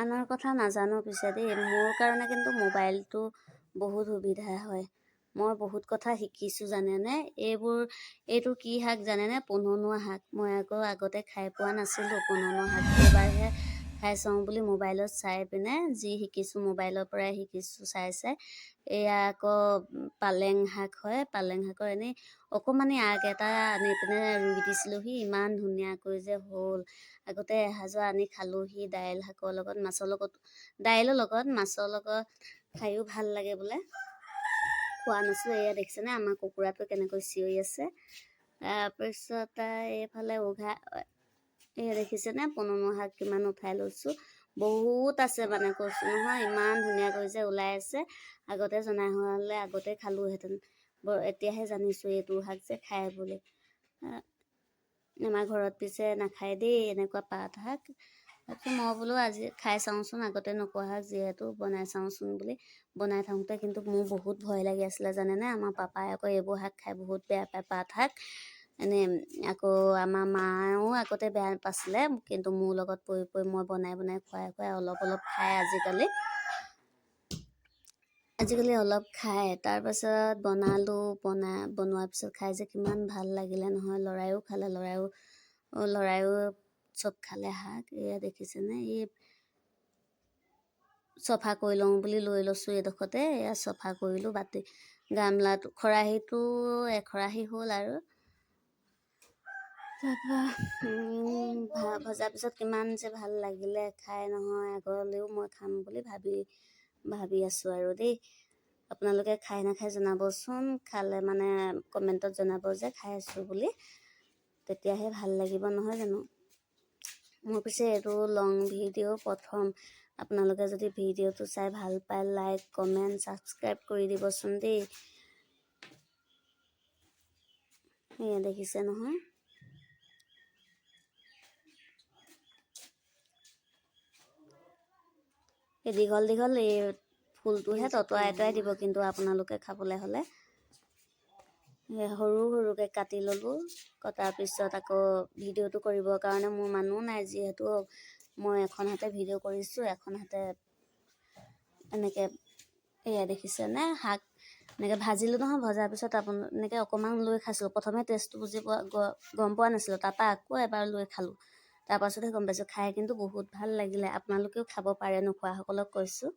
আনৰ কথা নাজানো পিছে দেই, মোৰ কাৰণে কিন্তু মোবাইলটো বহুত সুবিধা হয়। মই বহুত কথা শিকিছোঁ জানেনে। এইটো কি শাক জানেনে? পননুৱা শাক। মই আকৌ আগতে খাই পোৱা নাছিলোঁ পননুৱা শাক। এইবাৰহে খাই চাওঁ বুলি মোবাইলত চাই পিনে যি শিকিছোঁ মোবাইলৰ পৰাই শিকিছোঁ চাই। এয়া আকৌ পালেং শাক হয়। পালেং শাকৰ এনেই অকণমানি আগ এটা আনি পিনে ৰুই দিছিলোঁহি, ইমান ধুনীয়াকৈ যে হ'ল। আগতে এসাঁজৰ আনি খালোঁহি দাইল শাকৰ লগত, মাছৰ লগত, দাইলৰ লগত মাছৰ লগত খায়ো ভাল লাগে বোলে। খোৱা নাছিলোঁ। এয়া দেখিছেনে আমাৰ কুকুৰাটো কেনেকৈ চিঞৰি আছে। তাৰপিছত এইফালে এয়া দেখিছেনে পননুৱা শাক কিমান উঠাই লৈছোঁ। বহুত আছে মানে কৈছোঁ নহয়, ইমান ধুনীয়াকৈ যে ওলাই আছে। আগতে জনা হোৱা হ'লে আগতে খালোঁহেঁতেন। এতিয়াহে জানিছোঁ এইটো শাক যে খায় বুলি। আমাৰ ঘৰত পিছে নাখায় দেই এনেকুৱা পাত শাক। তাৰপিছত মই বোলো আজি খাই চাওঁচোন, আগতে নোখোৱা শাক যিহেতু বনাই চাওঁচোন বুলি বনাই থাকোঁতে কিন্তু মোৰ বহুত ভয় লাগি আছিলে জানেনে। আমাৰ পাপাই আকৌ এইবোৰ শাক খাই বহুত বেয়া পায়, পাত শাক। আকৌ আমাৰ মায়েও আগতে বেয়া পাইছিলে, কিন্তু মোৰ লগত পৰি মই বনাই খুৱাই অলপ খায় আজিকালি অলপ খায়। তাৰপাছত বনোৱাৰ পিছত খাই যে কিমান ভাল লাগিলে নহয়। ল'ৰায়ো খালে, ল'ৰায়ো চব খালে শাক। এয়া দেখিছেনে, এই চফা কৰি লওঁ বুলি লৈ লৈছোঁ এইডোখৰতে। এয়া চফা কৰিলোঁ, বাতি গামলাটো খৰাহীটো এখৰাহী হ'ল আৰু। তাৰপৰা ভজাৰ পিছত কিমান যে ভাল লাগিলে খাই নহয়। আগলৈও মই খাম বুলি ভাবি আছোঁ আৰু দেই। আপোনালোকে খাই নাখায় জনাবচোন। খালে মানে কমেণ্টত জনাব যে খাই আছোঁ বুলি, তেতিয়াহে ভাল লাগিব নহয় জানো। মোৰ পিছে এইটো লং ভিডিঅ' প্ৰথম। আপোনালোকে যদি ভিডিঅ'টো চাই ভাল পায় লাইক কমেণ্ট ছাবস্ক্ৰাইব কৰি দিবচোন দেই। এয়া দেখিছে নহয়। এই দীঘল এই ফুলটোহে ততোৱাই দিব, কিন্তু আপোনালোকে খাবলৈ হ'লে সৰুকৈ কাটি ল'লোঁ। কটাৰ পিছত আকৌ ভিডিঅ'টো কৰিবৰ কাৰণে মোৰ মানুহ নাই, যিহেতু মই এখন হাতে ভিডিঅ' কৰিছোঁ, এখন হাতে এনেকৈ। এয়া দেখিছেনে শাক এনেকৈ ভাজিলোঁ নহয়। ভজাৰ পিছত এনেকৈ অকণমান লৈ খাইছোঁ। প্ৰথমে টেষ্টটো গম পোৱা নাছিলোঁ, তাৰপৰা আকৌ এবাৰ লৈ খালোঁ। তাৰপাছতহে গম পাইছোঁ। খাই কিন্তু বহুত ভাল লাগিলে। আপোনালোকেও খাব পাৰে, নোখোৱাসকলক কৈছোঁ।